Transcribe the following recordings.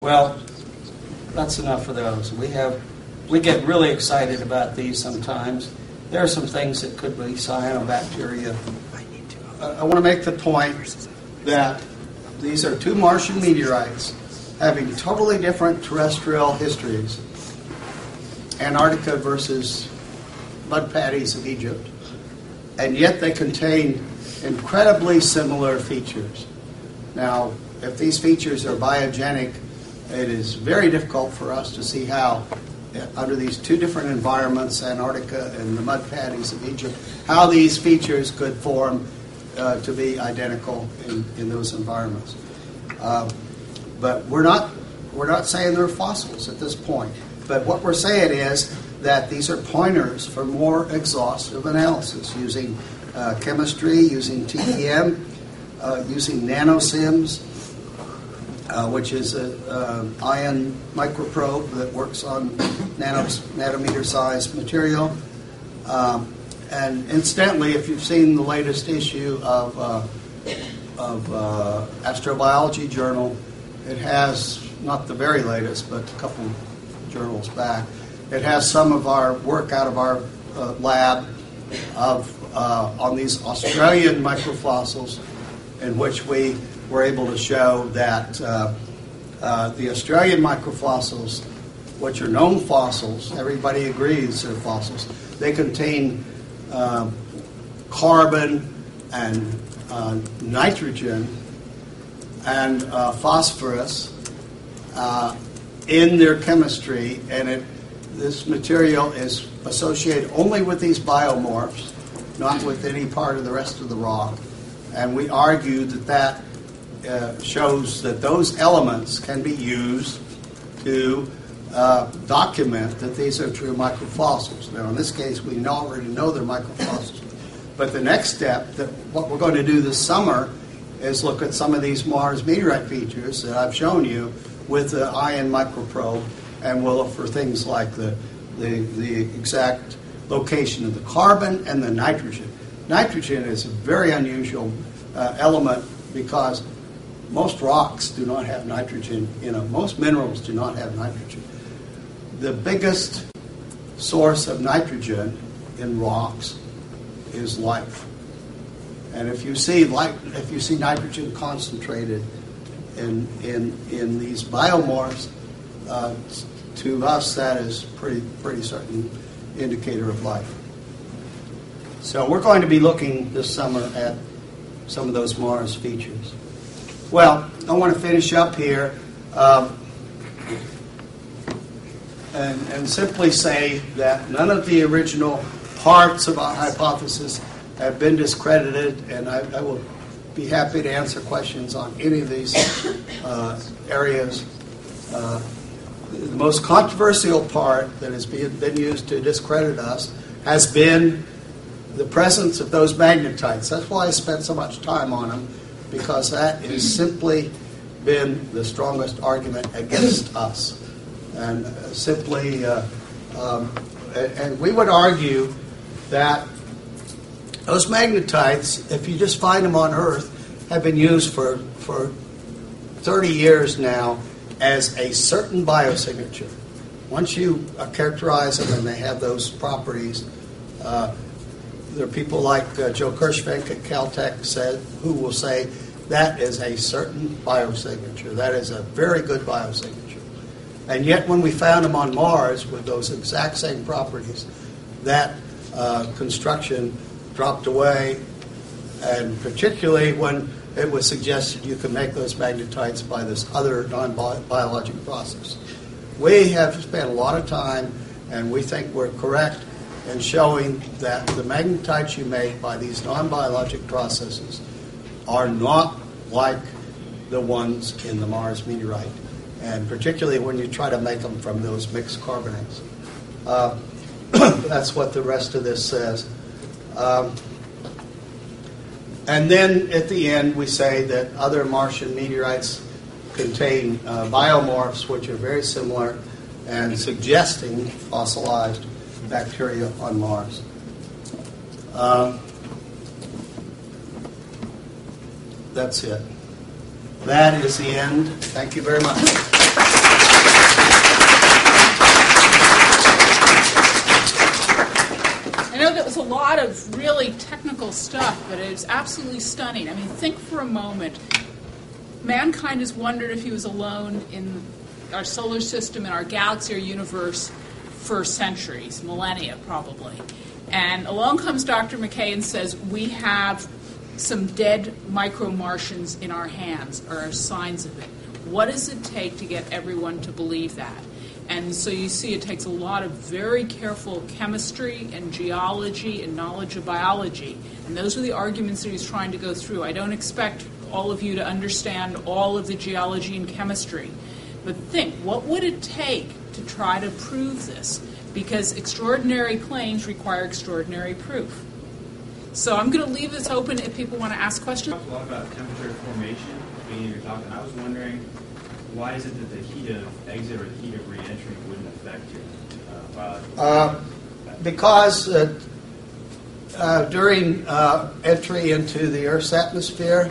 Well, that's enough for those. We get really excited about these sometimes. There are some things that could be cyanobacteria. I want to make the point that these are two Martian meteorites having totally different terrestrial histories. Antarctica versus mud paddies of Egypt. And yet they contain incredibly similar features. Now, if these features are biogenic, it is very difficult for us to see how, under these two different environments, Antarctica and the mud paddies of Egypt, how these features could form to be identical in those environments. But we're not saying they're fossils at this point. But what we're saying is that these are pointers for more exhaustive analysis using chemistry, using TEM, using nanosims, which is an ion microprobe that works on nanometer-sized material. And incidentally, if you've seen the latest issue of Astrobiology Journal, it has, not the very latest, but a couple journals back, it has some of our work out of our lab on these Australian microfossils, in which we were able to show that the Australian microfossils, which are known fossils, everybody agrees they're fossils, they contain carbon and nitrogen and phosphorus in their chemistry, and this material is associated only with these biomorphs, not with any part of the rest of the rock. And we argue that shows that those elements can be used to document that these are true microfossils. Now, in this case, we already know they're microfossils. But the next step, what we're going to do this summer, is look at some of these Mars meteorite features that I've shown you with the ion microprobe, and we'll look for things like the exact location of the carbon and the nitrogen. Nitrogen is a very unusual element because most rocks do not have nitrogen in them. Most minerals do not have nitrogen. The biggest source of nitrogen in rocks is life. And if you see nitrogen concentrated in these biomorphs, to us that is pretty certain indicator of life. So we're going to be looking this summer at some of those Mars features. Well, I want to finish up here and simply say that none of the original parts of our hypothesis have been discredited, and I will be happy to answer questions on any of these areas. The most controversial part that has been used to discredit us has been the presence of those magnetites. That's why I spent so much time on them, because that has simply been the strongest argument against us. And simply, and we would argue that those magnetites, if you just find them on Earth, have been used for 30 years now as a certain biosignature. Once you characterize them and they have those properties, there are people like Joe Kirschvink at Caltech who will say that is a certain biosignature. That is a very good biosignature. And yet when we found them on Mars with those exact same properties, that construction dropped away, and particularly when it was suggested you could make those magnetites by this other non-biologic process. We have spent a lot of time, and we think we're correct in showing that the magnetites you make by these non-biologic processes are not like the ones in the Mars meteorite, and particularly when you try to make them from those mixed carbonates. That's what the rest of this says. And then at the end we say that other Martian meteorites contain biomorphs which are very similar and suggesting fossilized bacteria on Mars. That's it. That is the end. Thank you very much. technical stuff, but it's absolutely stunning. I mean, think for a moment. Mankind has wondered if he was alone in our solar system, in our galaxy or universe for centuries, millennia probably. And along comes Dr. McKay and says, we have some dead micro-Martians in our hands, or signs of it. What does it take to get everyone to believe that? And so you see it takes a lot of very careful chemistry and geology and knowledge of biology. And those are the arguments that he's trying to go through. I don't expect all of you to understand all of the geology and chemistry. But think, what would it take to try to prove this? Because extraordinary claims require extraordinary proof. So I'm going to leave this open if people want to ask questions. You talked a lot about temperature formation at the beginning of your talk, and I was wondering, why is it that the heat of exit or the heat of re-entry wouldn't affect your biology? Because during entry into the Earth's atmosphere,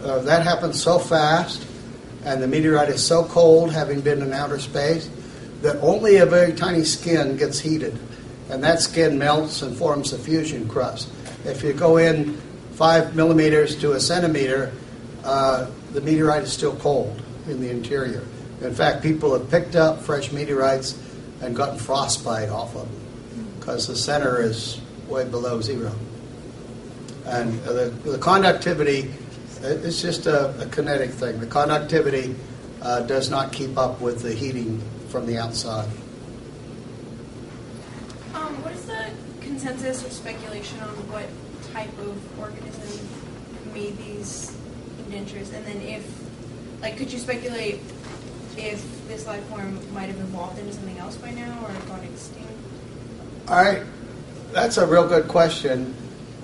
that happens so fast, and the meteorite is so cold, having been in outer space, that only a very tiny skin gets heated, and that skin melts and forms a fusion crust. If you go in 5 millimeters to a centimeter, the meteorite is still cold in the interior. In fact, people have picked up fresh meteorites and gotten frostbite off of them because the center is way below zero. And the conductivity, it's just a kinetic thing. The conductivity does not keep up with the heating from the outside. What is the consensus or speculation on what type of organism made these indentures? And then could you speculate if this life form might have evolved into something else by now or gone extinct? All right. That's a real good question.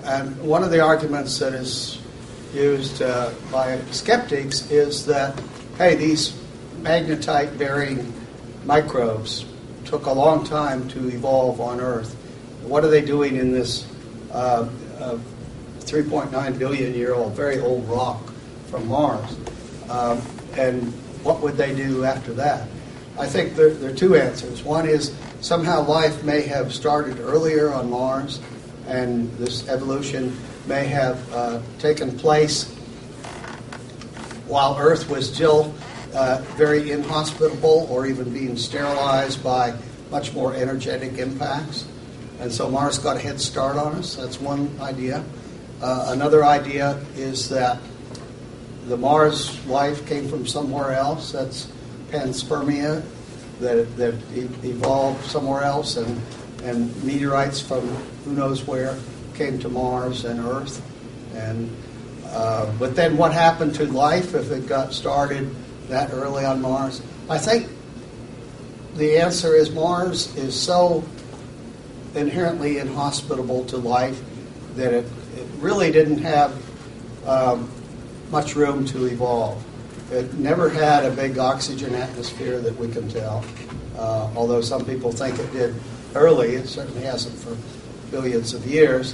And one of the arguments that is used by skeptics is that, hey, these magnetite-bearing microbes took a long time to evolve on Earth. What are they doing in this 3.9 billion year old, very old rock from Mars? And what would they do after that? I think there are two answers. One is somehow life may have started earlier on Mars, and this evolution may have taken place while Earth was still very inhospitable or even being sterilized by much more energetic impacts. And so Mars got a head start on us. That's one idea. Another idea is that the Mars life came from somewhere else. That's panspermia, that evolved somewhere else, and meteorites from who knows where came to Mars and Earth. And but then what happened to life if it got started that early on Mars? I think the answer is Mars is so inherently inhospitable to life that it really didn't have much room to evolve. It never had a big oxygen atmosphere that we can tell, although some people think it did early. It certainly hasn't for billions of years.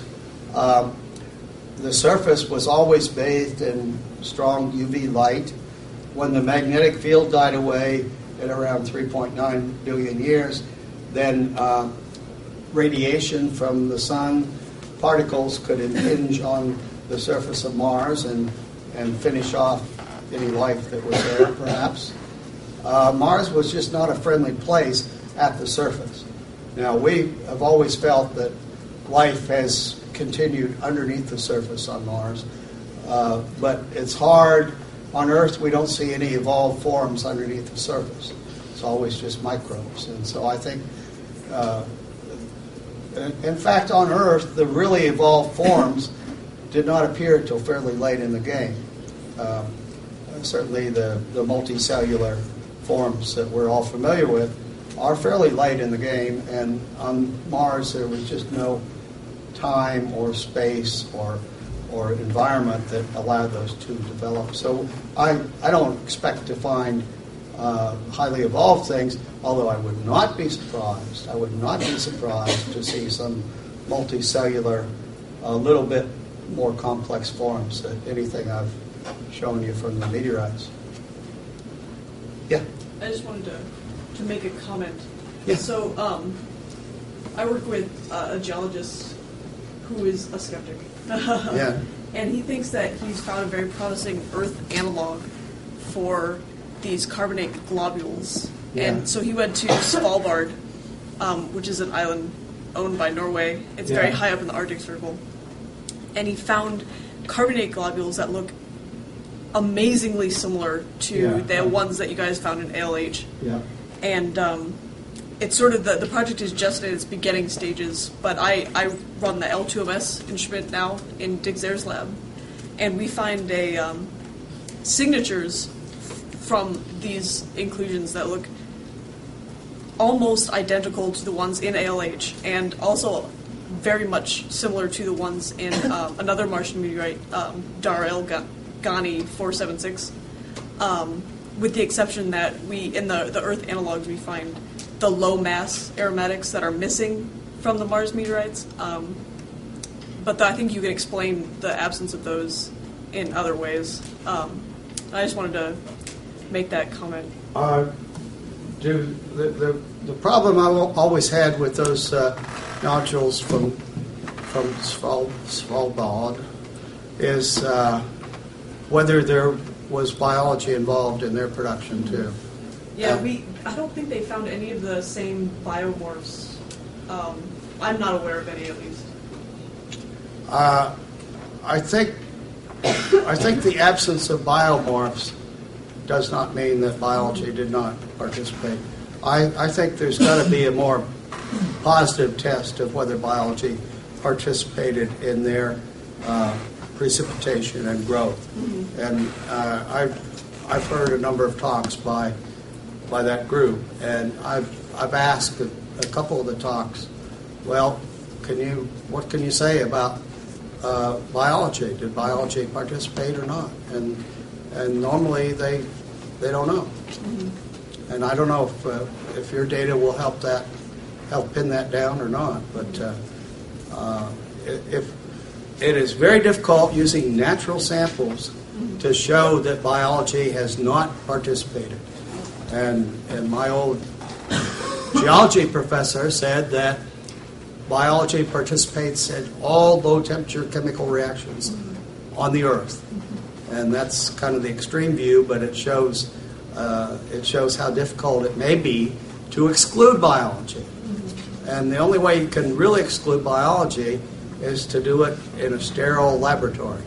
The surface was always bathed in strong UV light. When the magnetic field died away at around 3.9 billion years, then radiation from the sun, particles could impinge on the surface of Mars and finish off any life that was there, perhaps. Mars was just not a friendly place at the surface. Now, we have always felt that life has continued underneath the surface on Mars, but it's hard. On Earth, we don't see any evolved forms underneath the surface. It's always just microbes. And so I think, in fact, on Earth, the really evolved forms did not appear until fairly late in the game. Certainly the multicellular forms that we're all familiar with are fairly late in the game, and on Mars there was just no time or space or environment that allowed those to develop. So I don't expect to find highly evolved things, although I would not be surprised. I would not be surprised to see some multicellular, a little bit more complex forms than anything I've shown you from the meteorites. Yeah? I just wanted to make a comment. Yeah. So I work with a geologist who is a skeptic. Yeah. And he thinks that he's found a very promising Earth analog for these carbonate globules. Yeah. And so he went to Svalbard, which is an island owned by Norway. It's very Yeah. high up in the Arctic Circle. And he found carbonate globules that look amazingly similar to Yeah. the ones that you guys found in ALH. Yeah. And it's sort of the project is just in its beginning stages, but I run the L2MS instrument now in Digzer's lab, and we find signatures from these inclusions that look almost identical to the ones in ALH, and also very much similar to the ones in another Martian meteorite, Dar El Ghani 476, with the exception that in the Earth analogs we find the low mass aromatics that are missing from the Mars meteorites. But I think you can explain the absence of those in other ways. I just wanted to make that comment. The problem I always had with those nodules from Svalbard is whether there was biology involved in their production too. Yeah, I don't think they found any of the same biomorphs. I'm not aware of any, at least. I think the absence of biomorphs does not mean that biology did not participate. I think there's got to be a more positive test of whether biology participated in their precipitation and growth. Mm-hmm. And I've heard a number of talks by that group, and I've asked a couple of the talks, well, what can you say about biology? Did biology participate or not? And normally they don't know. Mm-hmm. And I don't know if your data will help pin that down or not. But if it is very difficult using natural samples to show that biology has not participated. And my old geology professor said that biology participates in all low-temperature chemical reactions on the Earth. And that's kind of the extreme view, but it shows how difficult it may be to exclude biology. And the only way you can really exclude biology is to do it in a sterile laboratory.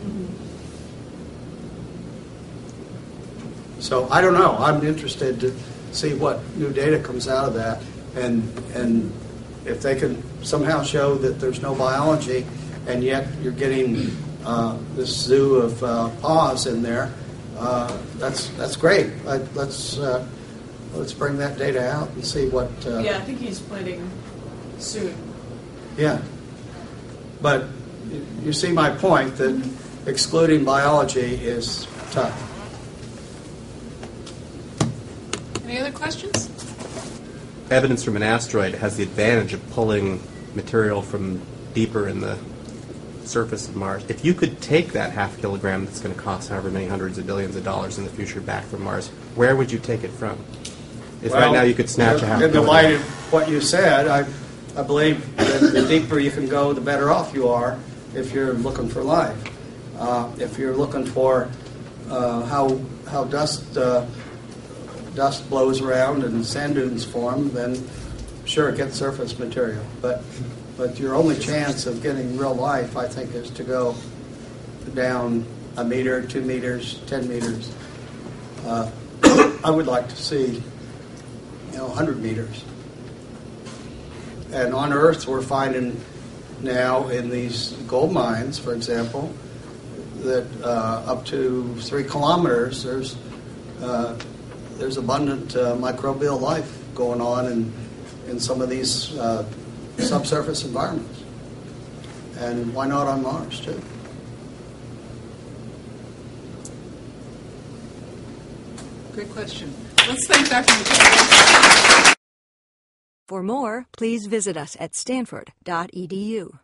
So I don't know. I'm interested to see what new data comes out of that, and if they can somehow show that there's no biology, and yet you're getting this zoo of paws in there. That's great. Let's bring that data out and see what. Yeah, I think he's planning soon. Yeah, but you see my point that excluding biology is tough. Any other questions? Evidence from an asteroid has the advantage of pulling material from deeper in the surface of Mars. If you could take that half kilogram that's going to cost however many hundreds of billions of dollars in the future back from Mars, where would you take it from? If right now you could snatch a half kilogram. In the light of what you said, I believe that the deeper you can go, the better off you are if you're looking for life. If you're looking for how dust blows around and sand dunes form, then sure, get surface material. But your only chance of getting real life, I think, is to go down 1 meter, 2 meters, 10 meters. I would like to see, 100 meters. And on Earth, we're finding now in these gold mines, for example, that up to 3 kilometers, there's abundant microbial life going on in some of these subsurface environments. And why not on Mars, too? Great question. Let's thank Dr. McKay. For more, please visit us at stanford.edu.